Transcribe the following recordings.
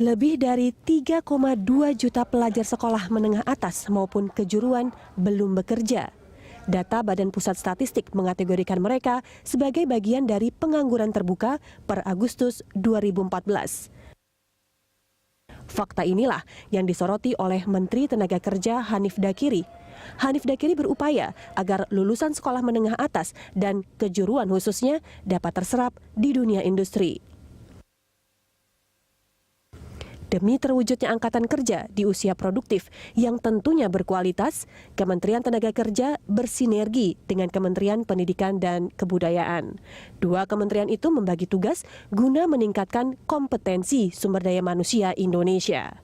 Lebih dari 3,2 juta pelajar sekolah menengah atas maupun kejuruan belum bekerja. Data Badan Pusat Statistik mengategorikan mereka sebagai bagian dari pengangguran terbuka per Agustus 2014. Fakta inilah yang disoroti oleh Menteri Tenaga Kerja Hanif Dakiri. Hanif Dakiri berupaya agar lulusan sekolah menengah atas dan kejuruan khususnya dapat terserap di dunia industri. Demi terwujudnya angkatan kerja di usia produktif yang tentunya berkualitas, Kementerian Tenaga Kerja bersinergi dengan Kementerian Pendidikan dan Kebudayaan. Dua kementerian itu membagi tugas guna meningkatkan kompetensi sumber daya manusia Indonesia.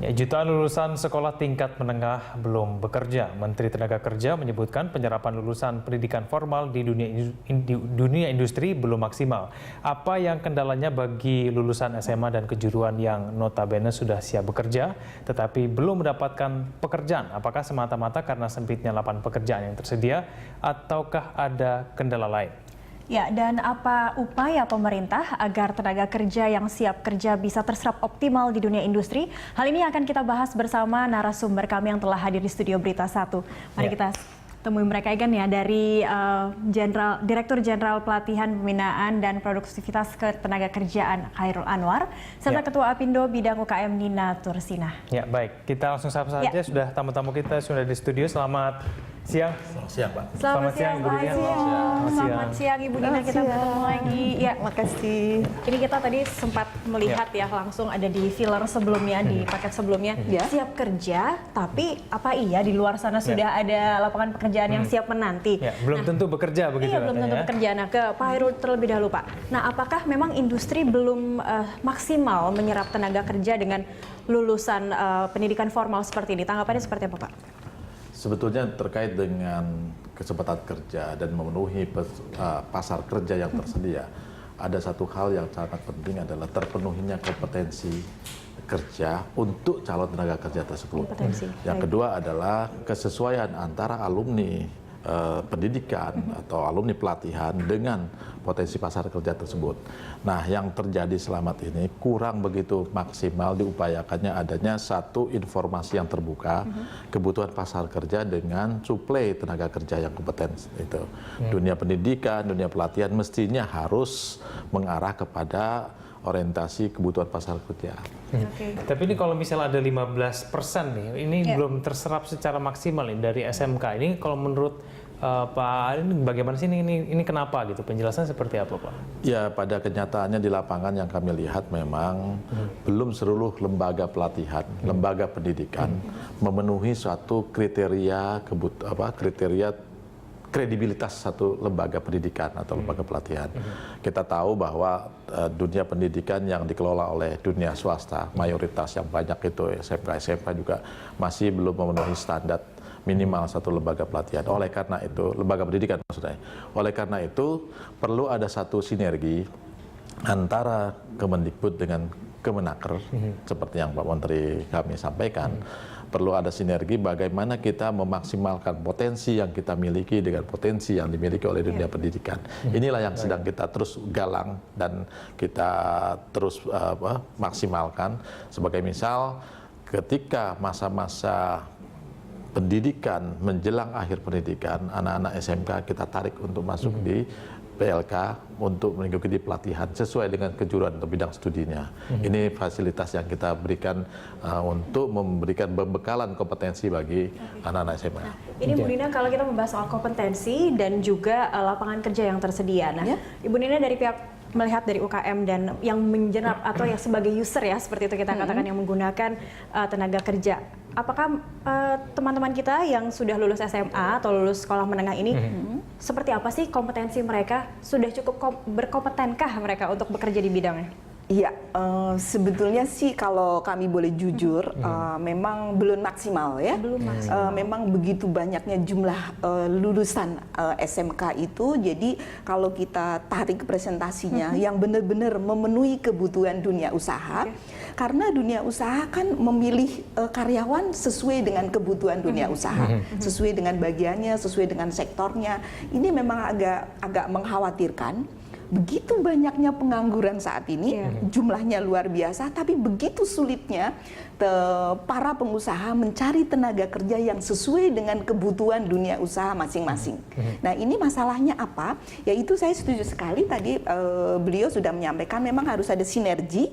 Ya, jutaan lulusan sekolah tingkat menengah belum bekerja. Menteri Tenaga Kerja menyebutkan penyerapan lulusan pendidikan formal di dunia industri belum maksimal. Apa yang kendalanya bagi lulusan SMA dan kejuruan yang notabene sudah siap bekerja, tetapi belum mendapatkan pekerjaan? Apakah semata-mata karena sempitnya lapangan pekerjaan yang tersedia, ataukah ada kendala lain? Ya, dan apa upaya pemerintah agar tenaga kerja yang siap kerja bisa terserap optimal di dunia industri? Hal ini akan kita bahas bersama narasumber kami yang telah hadir di studio Berita 1. Mari kita temui mereka kan ya, dari Direktur Jenderal Pelatihan Pembinaan dan Produktivitas Ketenagakerjaan Khairul Anwar, serta Ketua Apindo Bidang UKM Nina Tursina. Ya, baik. Kita langsung sapa saja, sudah tamu-tamu kita sudah di studio. Selamat siang. Selamat siang, Pak. Selamat siang, Ibu Nina. Selamat siang, Ibu Nina. Kita bertemu lagi. Ya, makasih. Ini kita tadi sempat melihat ya langsung ada di filler sebelumnya, di paket sebelumnya. Siap kerja, tapi apa iya di luar sana sudah ada lapangan pekerjaan yang siap menanti? Ya, belum tentu bekerja begitu. Iya, belum tentu bekerja. Nah, ke Pak Hairul terlebih dahulu, Pak. Nah, apakah memang industri belum maksimal menyerap tenaga kerja dengan lulusan pendidikan formal seperti ini? Tanggapannya seperti apa, Pak? Sebetulnya terkait dengan kesempatan kerja dan memenuhi pasar kerja yang tersedia, ada satu hal yang sangat penting adalah terpenuhinya kompetensi kerja untuk calon tenaga kerja tersebut. Yang kedua adalah kesesuaian antara alumni pendidikan atau alumni pelatihan dengan potensi pasar kerja tersebut. Nah, yang terjadi selama ini kurang begitu maksimal diupayakannya adanya satu informasi yang terbuka kebutuhan pasar kerja dengan suplai tenaga kerja yang kompeten itu. Dunia pendidikan, dunia pelatihan mestinya harus mengarah kepada orientasi kebutuhan pasar kerja. Tapi ini kalau misalnya ada 15% nih, ini belum terserap secara maksimal nih dari SMK. Ini kalau menurut Pak, ini bagaimana sih ini kenapa gitu? Penjelasan seperti apa, Pak? Ya, pada kenyataannya di lapangan yang kami lihat memang belum seluruh lembaga pelatihan, lembaga pendidikan memenuhi suatu kriteria kredibilitas satu lembaga pendidikan atau lembaga pelatihan. Kita tahu bahwa dunia pendidikan yang dikelola oleh dunia swasta, mayoritas yang banyak itu SMK juga masih belum memenuhi standar minimal satu lembaga pelatihan. Oleh karena itu, lembaga pendidikan maksudnya. Oleh karena itu, perlu ada satu sinergi antara Kemendikbud dengan Kemenaker, seperti yang Pak Menteri kami sampaikan. Perlu ada sinergi bagaimana kita memaksimalkan potensi yang kita miliki dengan potensi yang dimiliki oleh dunia pendidikan. Inilah yang sedang kita terus galang dan kita terus maksimalkan. Sebagai misal, ketika masa-masa pendidikan menjelang akhir pendidikan, anak-anak SMK kita tarik untuk masuk di PLK untuk mengikuti pelatihan sesuai dengan kejuruan atau bidang studinya. Ini fasilitas yang kita berikan untuk memberikan pembekalan kompetensi bagi anak-anak SMA. Nah, ini Bu Nina, kalau kita membahas soal kompetensi dan juga lapangan kerja yang tersedia. Nah, Ibu Nina dari pihak melihat dari UKM dan yang menjerap atau yang sebagai user ya seperti itu kita katakan yang menggunakan tenaga kerja. Apakah teman-teman kita yang sudah lulus SMA atau lulus sekolah menengah ini seperti apa sih kompetensi mereka? Sudah cukup berkompetenkah mereka untuk bekerja di bidangnya? Iya, sebetulnya sih kalau kami boleh jujur, memang belum maksimal ya. Memang begitu banyaknya jumlah lulusan SMK itu, jadi kalau kita tarik presentasinya yang benar-benar memenuhi kebutuhan dunia usaha, karena dunia usaha kan memilih karyawan sesuai dengan kebutuhan dunia usaha, sesuai dengan bagiannya, sesuai dengan sektornya. Ini memang agak mengkhawatirkan. Begitu banyaknya pengangguran saat ini, jumlahnya luar biasa, tapi begitu sulitnya para pengusaha mencari tenaga kerja yang sesuai dengan kebutuhan dunia usaha masing-masing. Nah, ini masalahnya apa? Yaitu saya setuju sekali tadi beliau sudah menyampaikan memang harus ada sinergi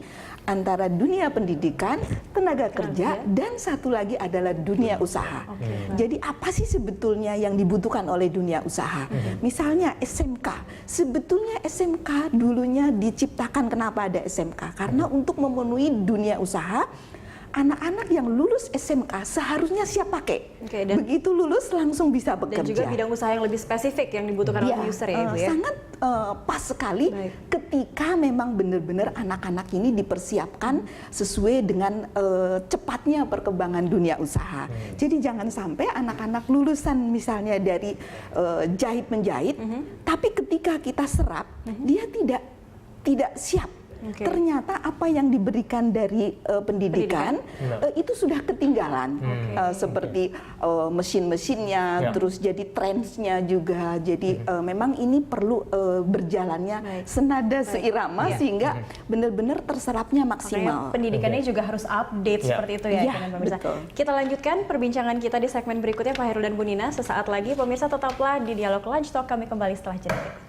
antara dunia pendidikan, tenaga kerja, dan satu lagi adalah dunia usaha. Jadi apa sih sebetulnya yang dibutuhkan oleh dunia usaha? Misalnya SMK, sebetulnya SMK dulunya diciptakan, kenapa ada SMK? Karena untuk memenuhi dunia usaha, anak-anak yang lulus SMK seharusnya siap pakai. Begitu lulus langsung bisa bekerja. Dan juga bidang usaha yang lebih spesifik yang dibutuhkan oleh user ya Ibu ya? Sangat pas sekali ketika memang benar-benar anak-anak ini dipersiapkan sesuai dengan cepatnya perkembangan dunia usaha. Jadi jangan sampai anak-anak lulusan misalnya dari jahit-menjahit, tapi ketika kita serap, dia tidak siap. Ternyata apa yang diberikan dari pendidikan itu sudah ketinggalan, seperti mesin-mesinnya, terus jadi trendsnya juga. Jadi memang ini perlu berjalannya senada seirama sehingga benar-benar terserapnya maksimal. Makanya pendidikannya juga harus update seperti itu ya, pemirsa. Kita lanjutkan perbincangan kita di segmen berikutnya Pak Hairul dan Bu Nina. Sesaat lagi pemirsa tetaplah di Dialog Lunch Talk, kami kembali setelah jeda.